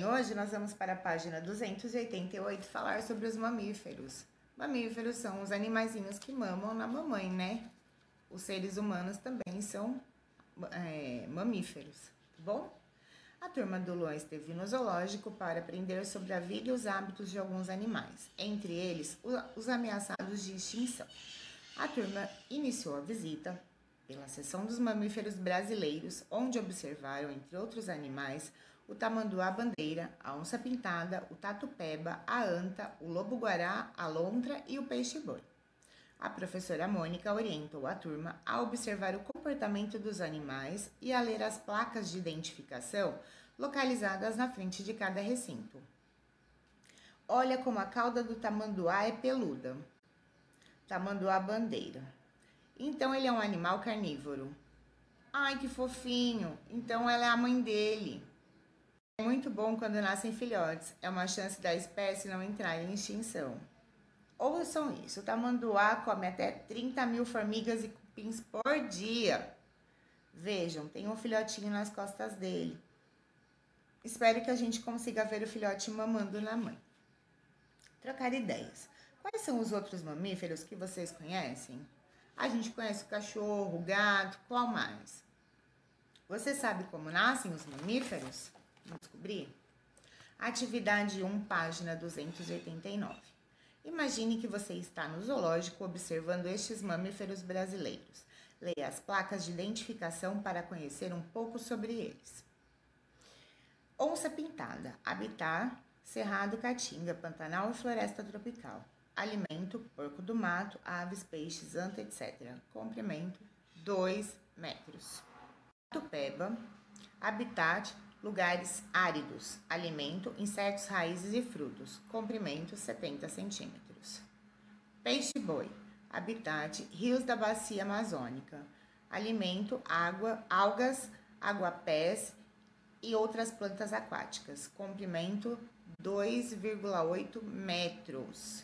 Hoje nós vamos para a página 288 falar sobre os mamíferos. Mamíferos são os animaizinhos que mamam na mamãe, né? Os seres humanos também são mamíferos, tá bom? A turma do Luan esteve no zoológico para aprender sobre a vida e os hábitos de alguns animais, entre eles os ameaçados de extinção. A turma iniciou a visita pela seção dos mamíferos brasileiros, onde observaram, entre outros animais, o tamanduá-bandeira, a onça-pintada, o tatu-peba, a anta, o lobo-guará, a lontra e o peixe-boi. A professora Mônica orientou a turma a observar o comportamento dos animais e a ler as placas de identificação localizadas na frente de cada recinto. Olha como a cauda do tamanduá é peluda. Tamanduá-bandeira. Então ele é um animal carnívoro. Ai, que fofinho! Então ela é a mãe dele. É muito bom quando nascem filhotes. É uma chance da espécie não entrar em extinção. Ouçam isso, o tamanduá come até 30 mil formigas e cupins por dia. Vejam, tem um filhotinho nas costas dele. Espero que a gente consiga ver o filhote mamando na mãe. Trocar ideias. Quais são os outros mamíferos que vocês conhecem? A gente conhece o cachorro, o gato, qual mais? Você sabe como nascem os mamíferos? Vamos descobrir? Atividade 1, página 289. Imagine que você está no zoológico observando estes mamíferos brasileiros. Leia as placas de identificação para conhecer um pouco sobre eles. Onça pintada, habitat, cerrado, caatinga, pantanal e floresta tropical. Alimento, porco do mato, aves, peixes, anta, etc. Comprimento, 2 metros. Tatu-peba, habitat, lugares áridos. Alimento, insetos, raízes e frutos. Comprimento, 70 centímetros. Peixe-boi, habitat, rios da bacia amazônica. Alimento, água, algas, aguapés e outras plantas aquáticas. Comprimento, 2,8 metros.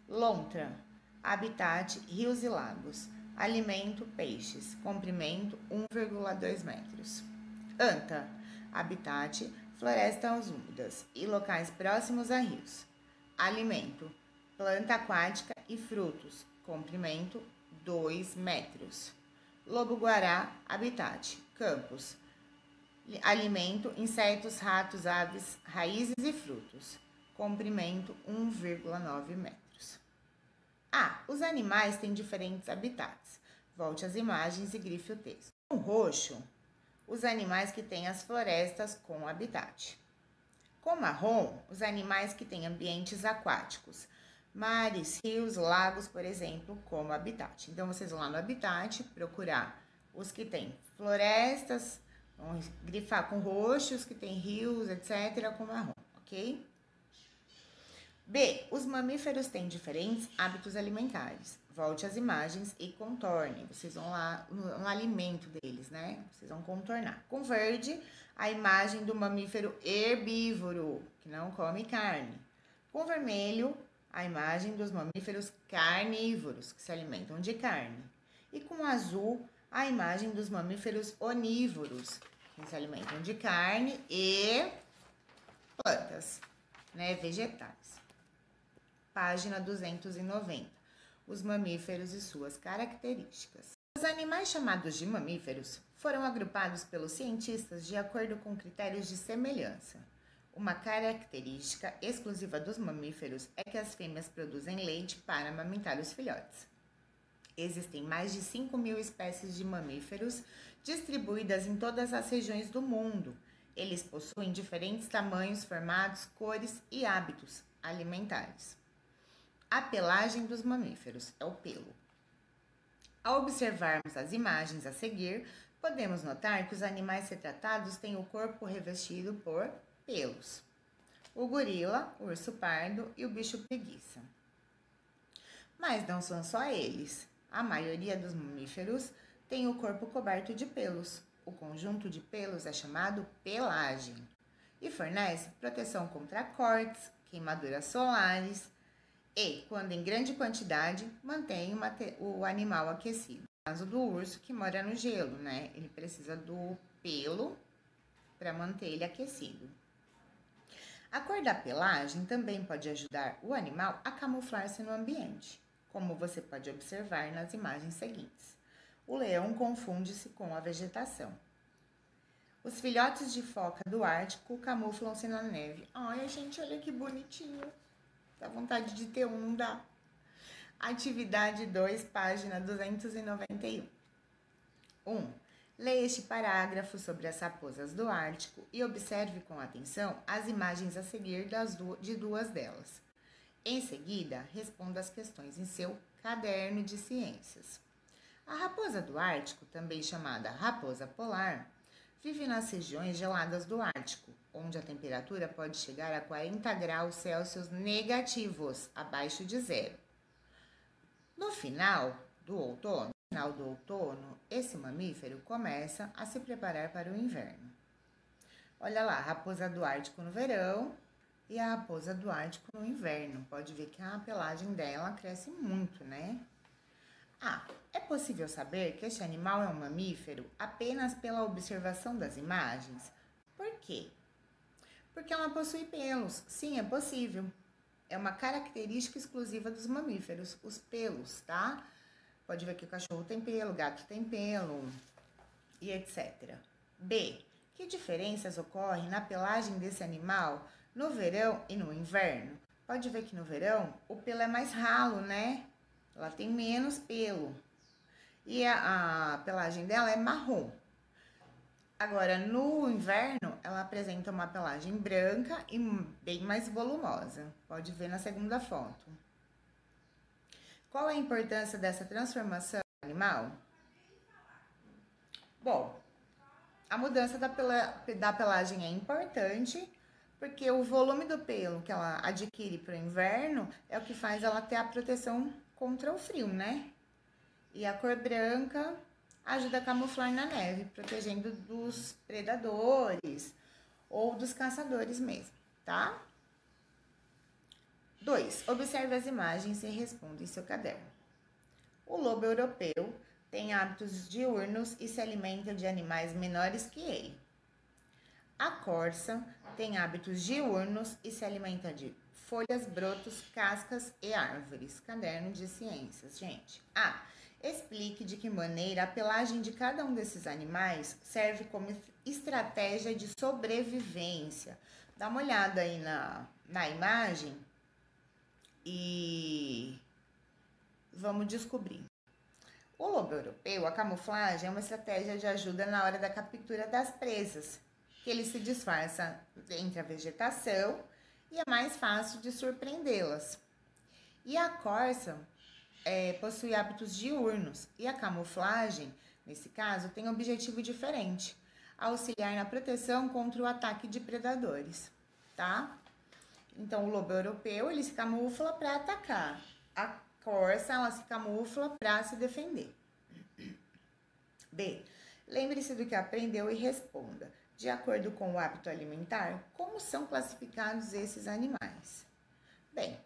Lontra, habitat, rios e lagos. Alimento, peixes. Comprimento, 1,2 metros. Anta, habitat, florestas úmidas e locais próximos a rios. Alimento, planta aquática e frutos. Comprimento, 2 metros. Lobo-guará, habitat, campos. Alimento, insetos, ratos, aves, raízes e frutos. Comprimento, 1,9 metros. Os animais têm diferentes habitats. Volte às imagens e grife o texto. Com roxo, os animais que têm as florestas com habitat. Com marrom, os animais que têm ambientes aquáticos. Mares, rios, lagos, por exemplo, como habitat. Então, vocês vão lá no habitat procurar os que têm florestas, vão grifar com roxo, os que têm rios, etc., com marrom, ok? B. Os mamíferos têm diferentes hábitos alimentares. Volte às imagens e contorne. Vocês vão lá no alimento deles, né? Vocês vão contornar. Com verde, a imagem do mamífero herbívoro, que não come carne. Com vermelho, a imagem dos mamíferos carnívoros, que se alimentam de carne. E com azul, a imagem dos mamíferos onívoros, que se alimentam de carne e plantas, né? Vegetais. Página 290. Os mamíferos e suas características. Os animais chamados de mamíferos foram agrupados pelos cientistas de acordo com critérios de semelhança. Uma característica exclusiva dos mamíferos é que as fêmeas produzem leite para amamentar os filhotes. Existem mais de 5.000 espécies de mamíferos distribuídas em todas as regiões do mundo. Eles possuem diferentes tamanhos, formatos, cores e hábitos alimentares. A pelagem dos mamíferos é o pelo. Ao observarmos as imagens a seguir, podemos notar que os animais retratados têm o corpo revestido por pelos. O gorila, o urso pardo e o bicho preguiça. Mas não são só eles. A maioria dos mamíferos tem o corpo coberto de pelos. O conjunto de pelos é chamado pelagem e fornece proteção contra cortes, queimaduras solares e, quando em grande quantidade, mantém o animal aquecido. No caso do urso, que mora no gelo, né? Ele precisa do pelo para manter ele aquecido. A cor da pelagem também pode ajudar o animal a camuflar-se no ambiente, como você pode observar nas imagens seguintes. O leão confunde-se com a vegetação. Os filhotes de foca do Ártico camuflam-se na neve. Ai, gente, olha que bonitinho. Dá vontade de ter um, não dá? Atividade 2, página 291. 1. Leia este parágrafo sobre as raposas do Ártico e observe com atenção as imagens a seguir de duas delas. Em seguida, responda as questões em seu caderno de ciências. A raposa do Ártico, também chamada raposa polar, vive nas regiões geladas do Ártico, onde a temperatura pode chegar a 40 graus Celsius negativos, abaixo de zero. No final do outono, esse mamífero começa a se preparar para o inverno. Olha lá, a raposa do Ártico no verão e a raposa do Ártico no inverno. Pode ver que a pelagem dela cresce muito, né? É possível saber que este animal é um mamífero apenas pela observação das imagens? Por quê? Porque ela possui pelos. Sim, é possível. É uma característica exclusiva dos mamíferos, os pelos, tá? Pode ver que o cachorro tem pelo, o gato tem pelo e etc. B. Que diferenças ocorrem na pelagem desse animal no verão e no inverno? Pode ver que no verão o pelo é mais ralo, né? Ela tem menos pelo. E a pelagem dela é marrom. Agora, no inverno, ela apresenta uma pelagem branca e bem mais volumosa. Pode ver na segunda foto. Qual é a importância dessa transformação animal? Bom, a mudança da pelagem é importante porque o volume do pelo que ela adquire para o inverno é o que faz ela ter a proteção contra o frio, né? E a cor branca ajuda a camuflar na neve, protegendo dos predadores ou dos caçadores mesmo, tá? 2. Observe as imagens e responda em seu caderno. O lobo europeu tem hábitos diurnos e se alimenta de animais menores que ele. A corça tem hábitos diurnos e se alimenta de folhas, brotos, cascas e árvores. Caderno de ciências, gente. Explique de que maneira a pelagem de cada um desses animais serve como estratégia de sobrevivência. Dá uma olhada aí na imagem e vamos descobrir. O lobo europeu, a camuflagem é uma estratégia de ajuda na hora da captura das presas, que ele se disfarça entre a vegetação e é mais fácil de surpreendê-las. E a corça possui hábitos diurnos e a camuflagem, nesse caso, tem um objetivo diferente, auxiliar na proteção contra o ataque de predadores, tá? Então, o lobo europeu, ele se camufla para atacar. A corça, ela se camufla para se defender. B. Lembre-se do que aprendeu e responda. De acordo com o hábito alimentar, como são classificados esses animais? Bem,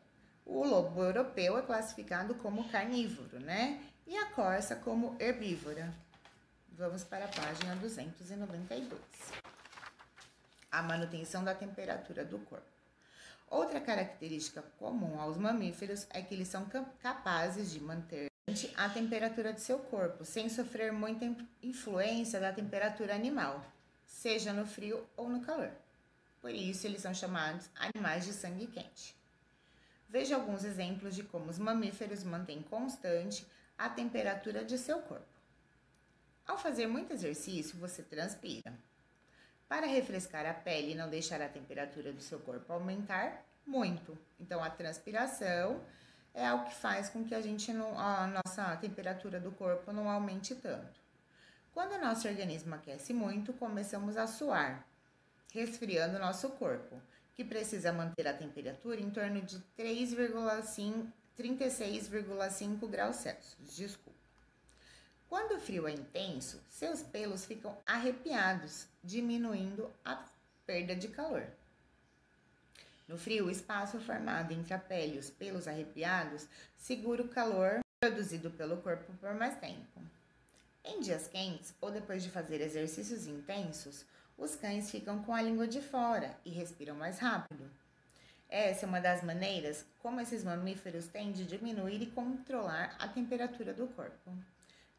o lobo europeu é classificado como carnívoro, né? E a corça como herbívora. Vamos para a página 292. A manutenção da temperatura do corpo. Outra característica comum aos mamíferos é que eles são capazes de manter a temperatura de seu corpo, sem sofrer muita influência da temperatura animal, seja no frio ou no calor. Por isso, eles são chamados animais de sangue quente. Veja alguns exemplos de como os mamíferos mantêm constante a temperatura de seu corpo. Ao fazer muito exercício, você transpira. Para refrescar a pele e não deixar a temperatura do seu corpo aumentar muito. Então, a transpiração é algo que faz com que a nossa temperatura do corpo não aumente tanto. Quando o nosso organismo aquece muito, começamos a suar, resfriando o nosso corpo, que precisa manter a temperatura em torno de 36,5 graus Celsius. Quando o frio é intenso, seus pelos ficam arrepiados, diminuindo a perda de calor. No frio, o espaço formado entre a pele e os pelos arrepiados segura o calor produzido pelo corpo por mais tempo. Em dias quentes ou depois de fazer exercícios intensos, os cães ficam com a língua de fora e respiram mais rápido. Essa é uma das maneiras como esses mamíferos têm de diminuir e controlar a temperatura do corpo.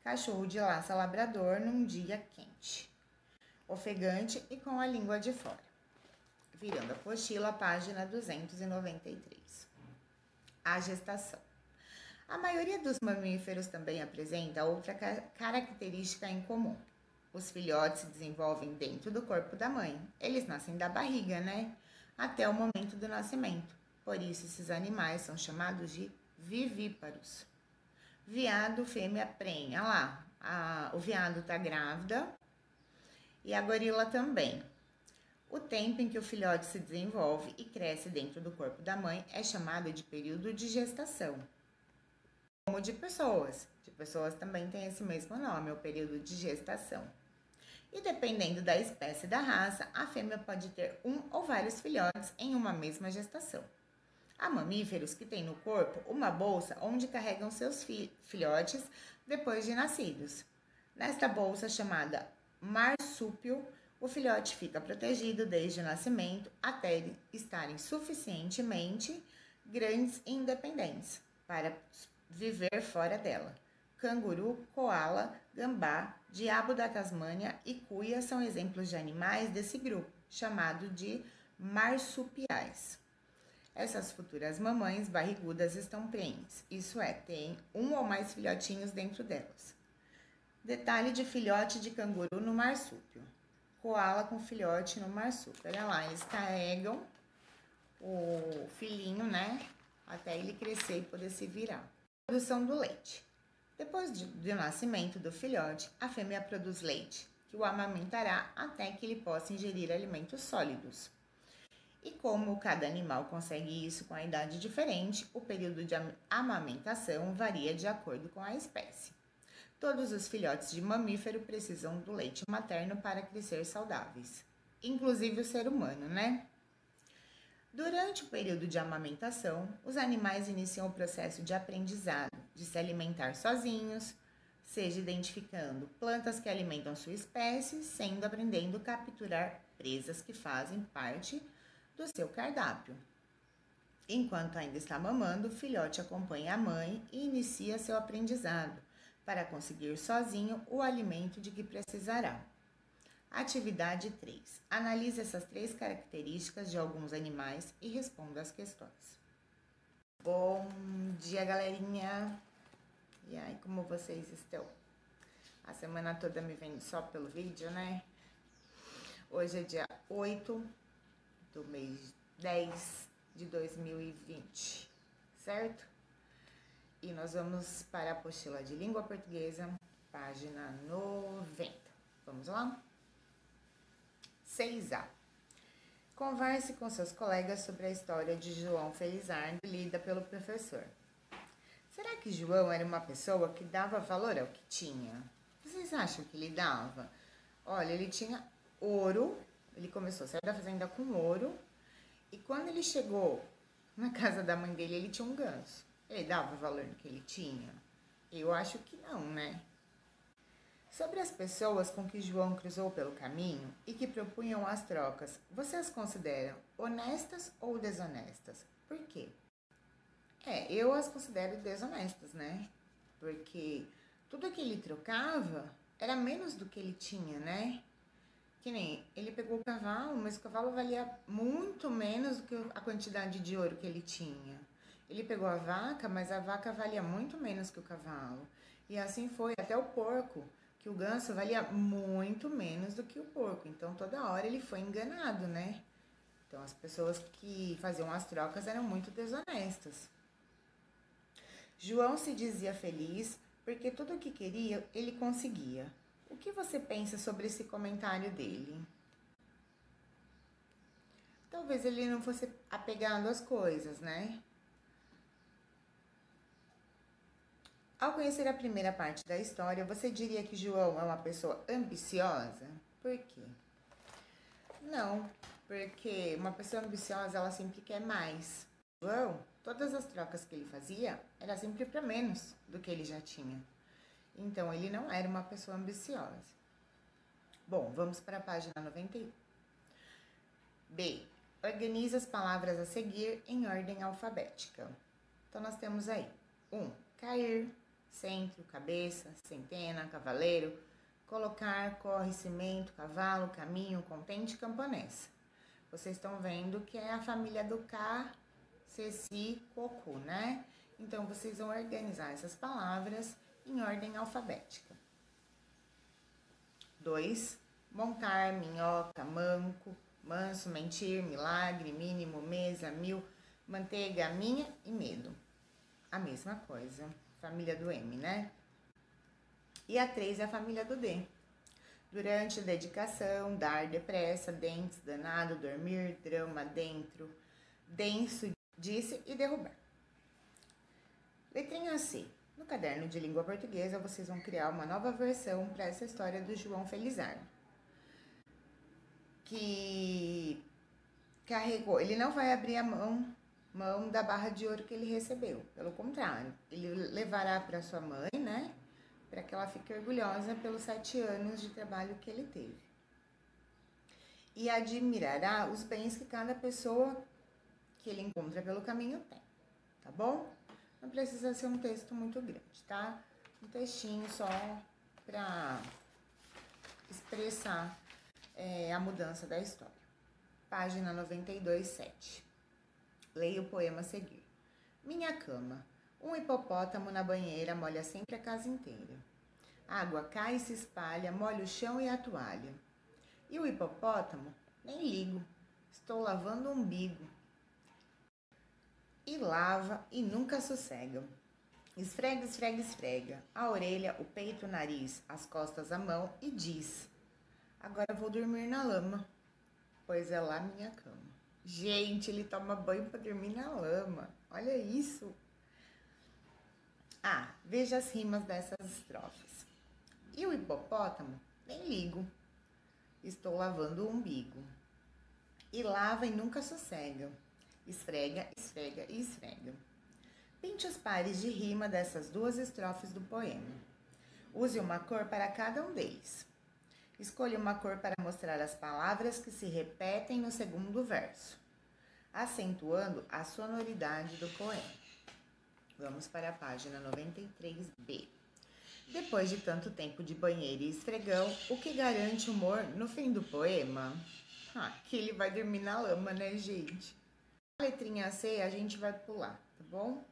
Cachorro de raça labrador num dia quente, ofegante e com a língua de fora. Virando a apostila, página 293. A gestação. A maioria dos mamíferos também apresenta outra característica em comum. Os filhotes se desenvolvem dentro do corpo da mãe. Eles nascem da barriga, né? Até o momento do nascimento. Por isso, esses animais são chamados de vivíparos. Veado, fêmea, prenha. Lá, o veado tá grávida e a gorila também. O tempo em que o filhote se desenvolve e cresce dentro do corpo da mãe é chamado de período de gestação. Como de pessoas. De pessoas também tem esse mesmo nome, o período de gestação. E dependendo da espécie da raça, a fêmea pode ter um ou vários filhotes em uma mesma gestação. Há mamíferos que têm no corpo uma bolsa onde carregam seus filhotes depois de nascidos. Nesta bolsa, chamada marsúpio, o filhote fica protegido desde o nascimento até estarem suficientemente grandes e independentes para viver fora dela. Canguru, coala, gambá, diabo da Tasmânia e cuia são exemplos de animais desse grupo, chamado de marsupiais. Essas futuras mamães barrigudas estão prenhes, isso é, têm um ou mais filhotinhos dentro delas. Detalhe de filhote de canguru no marsúpio. Coala com filhote no marsúpio. Olha lá, eles carregam o filhinho, né, até ele crescer e poder se virar. Produção do leite. Depois do nascimento do filhote, a fêmea produz leite, que o amamentará até que ele possa ingerir alimentos sólidos. E como cada animal consegue isso com a idade diferente, o período de amamentação varia de acordo com a espécie. Todos os filhotes de mamífero precisam do leite materno para crescer saudáveis, inclusive o ser humano, né? Durante o período de amamentação, os animais iniciam o processo de aprendizado, de se alimentar sozinhos, seja identificando plantas que alimentam sua espécie, sendo aprendendo a capturar presas que fazem parte do seu cardápio. Enquanto ainda está mamando, o filhote acompanha a mãe e inicia seu aprendizado, para conseguir sozinho o alimento de que precisará. Atividade 3. Analise essas 3 características de alguns animais e responda as questões. Bom dia, galerinha! E aí, como vocês estão? A semana toda me vendo só pelo vídeo, né? Hoje é dia 8 do mês 10 de 2020, certo? E nós vamos para a apostila de língua portuguesa, página 90. Vamos lá? 6A. Converse com seus colegas sobre a história de João Felizardo, lida pelo professor. Será que João era uma pessoa que dava valor ao que tinha? Vocês acham que ele dava? Olha, ele tinha ouro, ele começou a sair da fazenda com ouro, e quando ele chegou na casa da mãe dele, ele tinha um ganso. Ele dava valor no que ele tinha? Eu acho que não, né? Sobre as pessoas com que João cruzou pelo caminho e que propunham as trocas, vocês consideram honestas ou desonestas? Por quê? Eu as considero desonestas, né? Porque tudo que ele trocava era menos do que ele tinha, né? Que nem ele pegou o cavalo, mas o cavalo valia muito menos do que a quantidade de ouro que ele tinha. Ele pegou a vaca, mas a vaca valia muito menos que o cavalo. E assim foi até o porco, que o ganso valia muito menos do que o porco. Então, toda hora ele foi enganado, né? Então, as pessoas que faziam as trocas eram muito desonestas. João se dizia feliz porque tudo o que queria, ele conseguia. O que você pensa sobre esse comentário dele? Talvez ele não fosse apegado às coisas, né? Ao conhecer a primeira parte da história, você diria que João é uma pessoa ambiciosa? Por quê? Não, porque uma pessoa ambiciosa, ela sempre quer mais. João, todas as trocas que ele fazia, era sempre para menos do que ele já tinha. Então, ele não era uma pessoa ambiciosa. Bom, vamos para a página 91. B. Organize as palavras a seguir em ordem alfabética. Então, nós temos aí 1. Cair, centro, cabeça, centena, cavaleiro, colocar, corre, cimento, cavalo, caminho, contente, camponesa. Vocês estão vendo que é a família do K, Ceci, Cocu, né? Então, vocês vão organizar essas palavras em ordem alfabética. 2. Montar, minhoca, manco, manso, mentir, milagre, mínimo, mesa, mil, manteiga, minha e medo. A mesma coisa, família do M, né? E a 3 é a família do D. Durante, dedicação, dar, depressa, dentes, danado, dormir, drama, dentro, denso, disse e derrubar. Letrinha C. No caderno de língua portuguesa, vocês vão criar uma nova versão para essa história do João Felizardo, que carregou. Ele não vai abrir a mão da barra de ouro que ele recebeu. Pelo contrário, ele levará para sua mãe, né? Para que ela fique orgulhosa pelos 7 anos de trabalho que ele teve. E admirará os bens que cada pessoa que ele encontra pelo caminho tem, tá bom? Não precisa ser um texto muito grande, tá? Um textinho só para expressar a mudança da história. Página 92, 7. Leia o poema a seguir. Minha cama. Um hipopótamo na banheira molha sempre a casa inteira. Água cai e se espalha, molha o chão e a toalha. E o hipopótamo? Nem ligo. Estou lavando o umbigo. E lava e nunca sossega. Esfrega, esfrega, esfrega. A orelha, o peito, o nariz, as costas, a mão e diz: agora vou dormir na lama, pois é lá minha cama. Gente, ele toma banho para dormir na lama. Olha isso. Veja as rimas dessas estrofes. E o hipopótamo? Nem ligo. Estou lavando o umbigo. E lava e nunca sossega. Esfrega, esfrega e esfrega. Pinte os pares de rima dessas 2 estrofes do poema. Use uma cor para cada um deles. Escolha uma cor para mostrar as palavras que se repetem no segundo verso, acentuando a sonoridade do poema. Vamos para a página 93B. Depois de tanto tempo de banheiro e esfregão, o que garante humor no fim do poema? Que ele vai dormir na lama, né, gente? A letrinha C a gente vai pular, tá bom?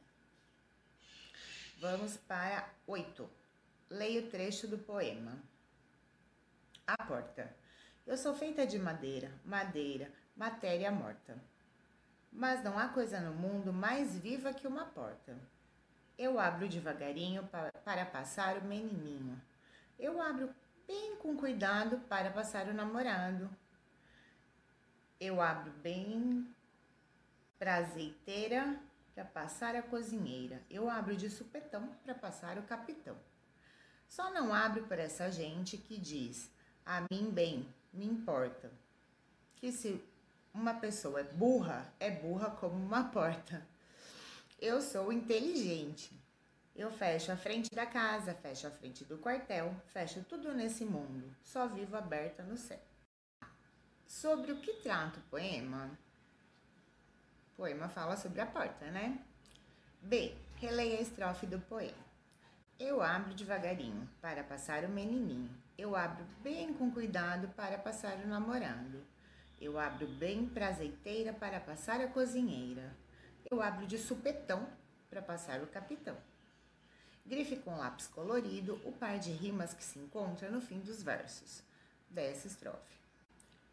Vamos para 8. Leia o trecho do poema. A porta. Eu sou feita de madeira, matéria morta. Mas não há coisa no mundo mais viva que uma porta. Eu abro devagarinho para passar o menininho. Eu abro bem com cuidado para passar o namorado. Eu abro bem pra azeiteira para passar a cozinheira. Eu abro de supetão para passar o capitão. Só não abro para essa gente que diz: a mim bem, me importa. Que se uma pessoa é burra como uma porta. Eu sou inteligente. Eu fecho a frente da casa, fecho a frente do quartel, fecho tudo nesse mundo. Só vivo aberta no céu. Sobre o que trata o poema? O poema fala sobre a porta, né? B. Releia a estrofe do poema. Eu abro devagarinho para passar o menininho. Eu abro bem com cuidado para passar o namorado. Eu abro bem pra azeiteira para passar a cozinheira. Eu abro de supetão para passar o capitão. Grife com lápis colorido o par de rimas que se encontra no fim dos versos dessa estrofe.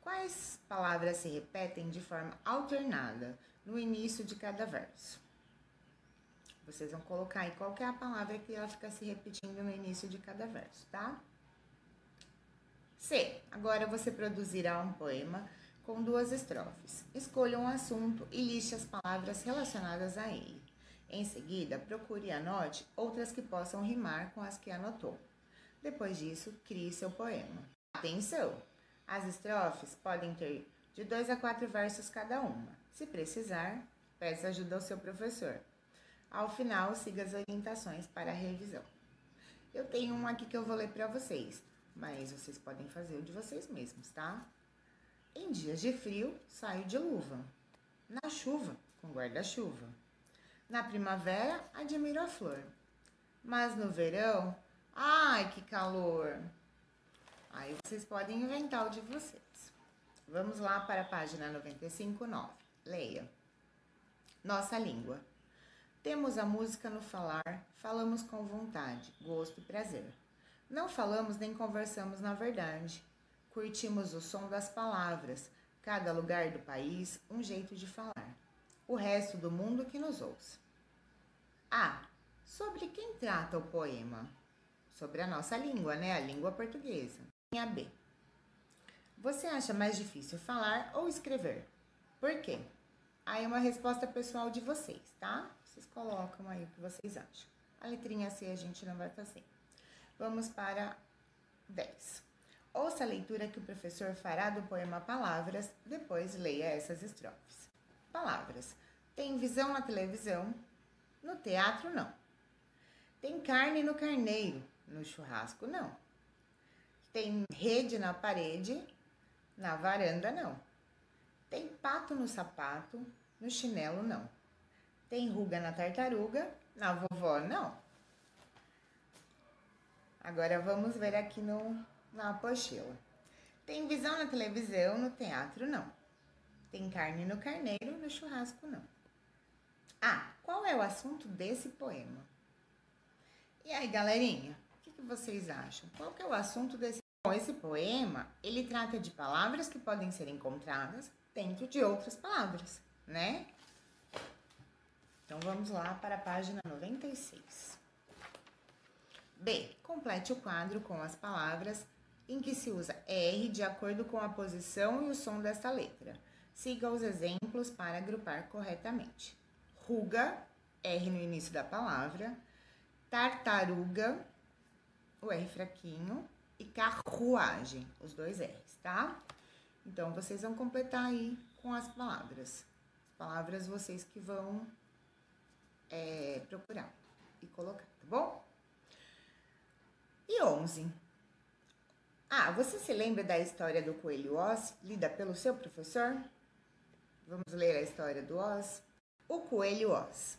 Quais palavras se repetem de forma alternada no início de cada verso? Vocês vão colocar aí qual que é a palavra que ela fica se repetindo no início de cada verso, tá? C. Agora você produzirá um poema com 2 estrofes. Escolha um assunto e liste as palavras relacionadas a ele. Em seguida, procure e anote outras que possam rimar com as que anotou. Depois disso, crie seu poema. Atenção! As estrofes podem ter de 2 a 4 versos cada uma. Se precisar, peça ajuda ao seu professor. Ao final, siga as orientações para a revisão. Eu tenho um aqui que eu vou ler para vocês, mas vocês podem fazer o de vocês mesmos, tá? Em dias de frio, saio de luva. Na chuva, com guarda-chuva. Na primavera, admiro a flor. Mas no verão, ai que calor! Aí vocês podem inventar o de vocês. Vamos lá para a página 95,9. Leia. Nossa língua. Temos a música no falar, falamos com vontade, gosto e prazer. Não falamos nem conversamos na verdade. Curtimos o som das palavras, cada lugar do país, um jeito de falar. O resto do mundo que nos ouça. A. Sobre quem trata o poema? Sobre a nossa língua, né? A língua portuguesa. Linha B. Você acha mais difícil falar ou escrever? Por quê? Aí uma resposta pessoal de vocês, tá? Vocês colocam aí o que vocês acham. A letrinha C a gente não vai fazer. Vamos para 10. Ouça a leitura que o professor fará do poema Palavras, depois leia essas estrofes. Palavras. Tem visão na televisão, no teatro não. Tem carne no carneiro, no churrasco não. Tem rede na parede, na varanda não. Tem pato no sapato, no chinelo não. Tem ruga na tartaruga, na vovó não. Agora vamos ver aqui na apostila. Tem visão na televisão, no teatro não. Tem carne no carneiro, no churrasco não. Ah, qual é o assunto desse poema? E aí, galerinha, o que vocês acham? Qual que é o assunto desse poema? Bom, esse poema, ele trata de palavras que podem ser encontradas dentro de outras palavras, né? Então, vamos lá para a página 96. B. Complete o quadro com as palavras em que se usa R de acordo com a posição e o som desta letra. Siga os exemplos para agrupar corretamente. Ruga, R no início da palavra. Tartaruga, o R fraquinho. E carruagem, os dois R's, tá? Então, vocês vão completar aí com as palavras. As palavras vocês que vão procurar e colocar, tá bom? E 11. Ah, você se lembra da história do Coelho Oz, lida pelo seu professor? Vamos ler a história do Oz? O Coelho Oz.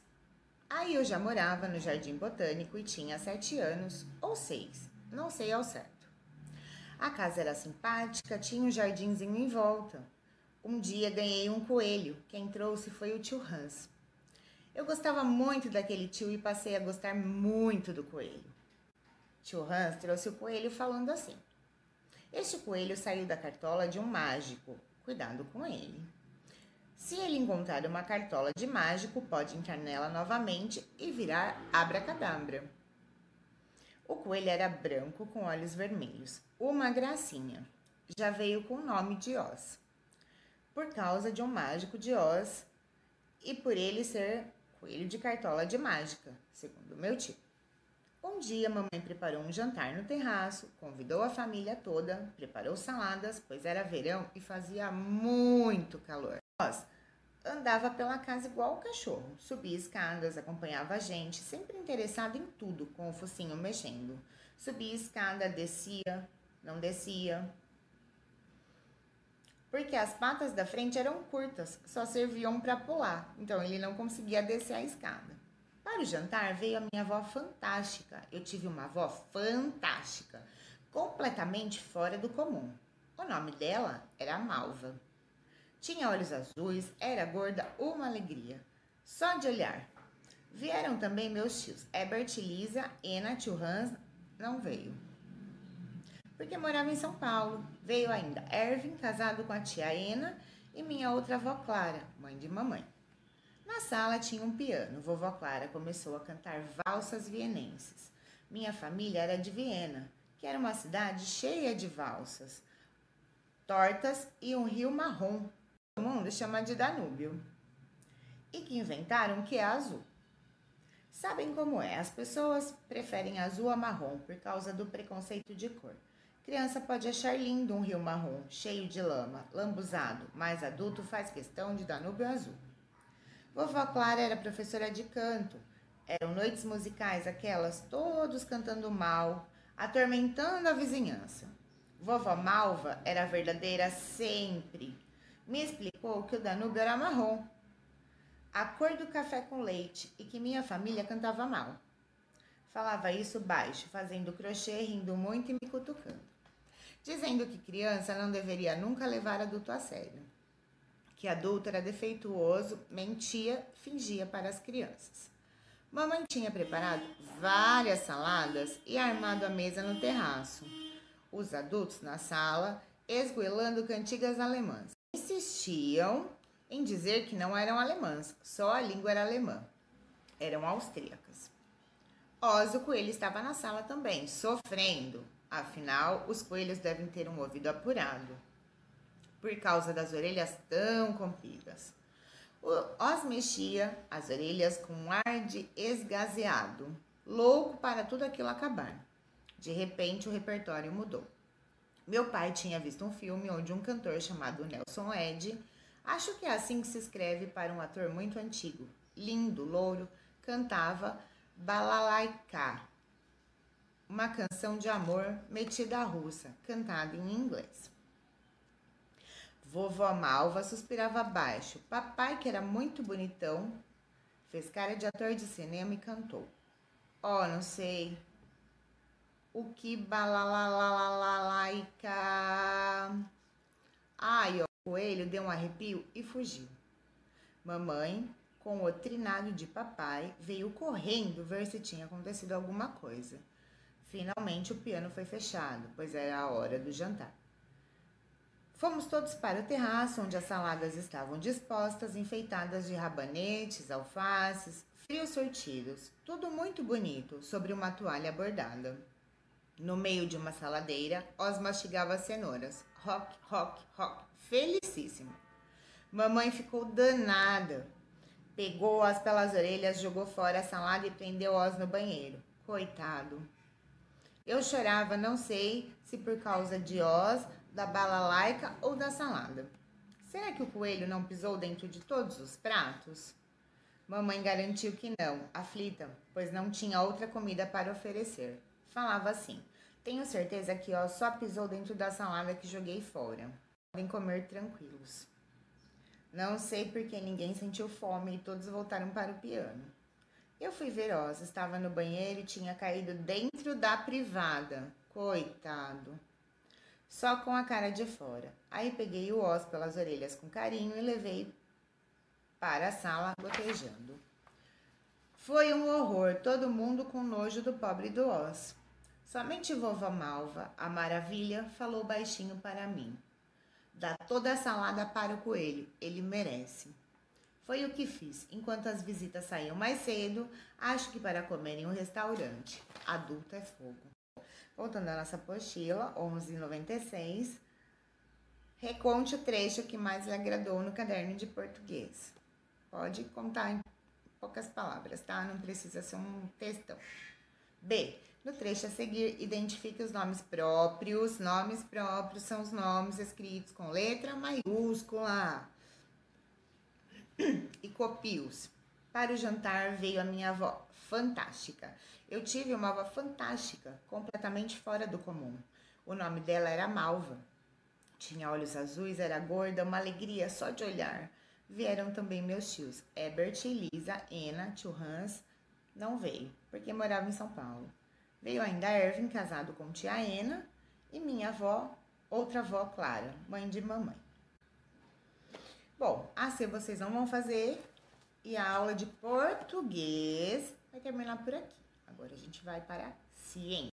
Aí eu já morava no Jardim Botânico e tinha 7 anos, ou 6, não sei ao certo. A casa era simpática, tinha um jardinzinho em volta. Um dia ganhei um coelho, quem trouxe foi o tio Hans. Eu gostava muito daquele tio e passei a gostar muito do coelho. Tio Hans trouxe o coelho falando assim: este coelho saiu da cartola de um mágico, cuidado com ele. Se ele encontrar uma cartola de mágico, pode entrar nela novamente e virar abracadabra. O coelho era branco com olhos vermelhos, uma gracinha. Já veio com o nome de Oz, por causa de um mágico de Oz e por ele ser coelho de cartola de mágica, segundo meu tio. Um dia, mamãe preparou um jantar no terraço, convidou a família toda, preparou saladas, pois era verão e fazia muito calor. Oz andava pela casa igual o cachorro, subia escadas, acompanhava a gente, sempre interessado em tudo, com o focinho mexendo. Subia escada, descia, não descia, porque as patas da frente eram curtas, só serviam para pular, então ele não conseguia descer a escada. Para o jantar veio a minha avó fantástica. Eu tive uma avó fantástica, completamente fora do comum. O nome dela era Malva. Tinha olhos azuis, era gorda, uma alegria. Só de olhar. Vieram também meus tios, Herbert e Lisa, Ena, tio Hans não veio, porque morava em São Paulo. Veio ainda Ervin, casado com a tia Ena, e minha outra avó Clara, mãe de mamãe. Na sala tinha um piano. Vovó Clara começou a cantar valsas vienenses. Minha família era de Viena, que era uma cidade cheia de valsas, tortas e um rio marrom. Todo mundo chama de Danúbio. E que inventaram que é azul. Sabem como é? As pessoas preferem azul a marrom por causa do preconceito de cor. Criança pode achar lindo um rio marrom, cheio de lama, lambuzado, mas adulto faz questão de Danúbio azul. Vovó Clara era professora de canto. Eram noites musicais aquelas, todos cantando mal, atormentando a vizinhança. Vovó Malva era verdadeira sempre. Me explicou que o Danúbio era marrom, a cor do café com leite, e que minha família cantava mal. Falava isso baixo, fazendo crochê, rindo muito e me cutucando. Dizendo que criança não deveria nunca levar adulto a sério. Que adulto era defeituoso, mentia, fingia para as crianças. Mamãe tinha preparado várias saladas e armado a mesa no terraço. Os adultos na sala, esgoelando cantigas alemãs. Insistiam em dizer que não eram alemãs, só a língua era alemã. Eram austríacas. Oz, o coelho, estava na sala também, sofrendo. Afinal, os coelhos devem ter um ouvido apurado, por causa das orelhas tão compridas. O Oz mexia as orelhas com um ar de esgazeado, louco para tudo aquilo acabar. De repente, o repertório mudou. Meu pai tinha visto um filme onde um cantor chamado Nelson Eddy, acho que é assim que se escreve para um ator muito antigo, lindo, louro, cantava Balalaika, uma canção de amor metida russa, cantada em inglês. Vovó Malva suspirava baixo. Papai, que era muito bonitão, fez cara de ator de cinema e cantou. Oh, não sei. O que balalalalaika. Ai, ó, o coelho deu um arrepio e fugiu. Mamãe, com o trinado de papai, veio correndo ver se tinha acontecido alguma coisa. Finalmente o piano foi fechado, pois era a hora do jantar. Fomos todos para o terraço, onde as saladas estavam dispostas, enfeitadas de rabanetes, alfaces, frios sortidos, tudo muito bonito, sobre uma toalha bordada. No meio de uma saladeira, Oz mastigava cenouras. Rock, rock, rock, felicíssimo. Mamãe ficou danada. Pegou Oz pelas orelhas, jogou fora a salada e prendeu Oz no banheiro. Coitado. Eu chorava, não sei se por causa de Oz, da balalaica ou da salada. Será que o coelho não pisou dentro de todos os pratos? Mamãe garantiu que não, aflita, pois não tinha outra comida para oferecer. Falava assim: tenho certeza que Oz só pisou dentro da salada que joguei fora. Podem comer tranquilos. Não sei por que ninguém sentiu fome e todos voltaram para o piano. Eu fui ver Oz, estava no banheiro e tinha caído dentro da privada. Coitado. Só com a cara de fora. Aí peguei o Oz pelas orelhas com carinho e levei para a sala gotejando. Foi um horror, todo mundo com nojo do pobre do Oz. Somente vovó Malva, a maravilha, falou baixinho para mim. Dá toda a salada para o coelho, ele merece. Foi o que fiz, enquanto as visitas saíam mais cedo, acho que para comer em um restaurante. Adulto é fogo. Voltando à nossa apostila, 11,96, reconte o trecho que mais lhe agradou no caderno de português. Pode contar em poucas palavras, tá? Não precisa ser um textão. B. No trecho a seguir, identifique os nomes próprios. Nomes próprios são os nomes escritos com letra maiúscula. E copie-os. Para o jantar veio a minha avó, fantástica. Eu tive uma avó fantástica, completamente fora do comum. O nome dela era Malva. Tinha olhos azuis, era gorda, uma alegria só de olhar. Vieram também meus tios, Herbert, Lisa, Ena, tio Hans. Não veio, porque morava em São Paulo. Veio ainda Erwin, casado com tia Ena, e minha avó, outra avó, Clara, mãe de mamãe. Bom, assim vocês não vão fazer, e a aula de português vai terminar por aqui. Agora a gente vai para a ciência.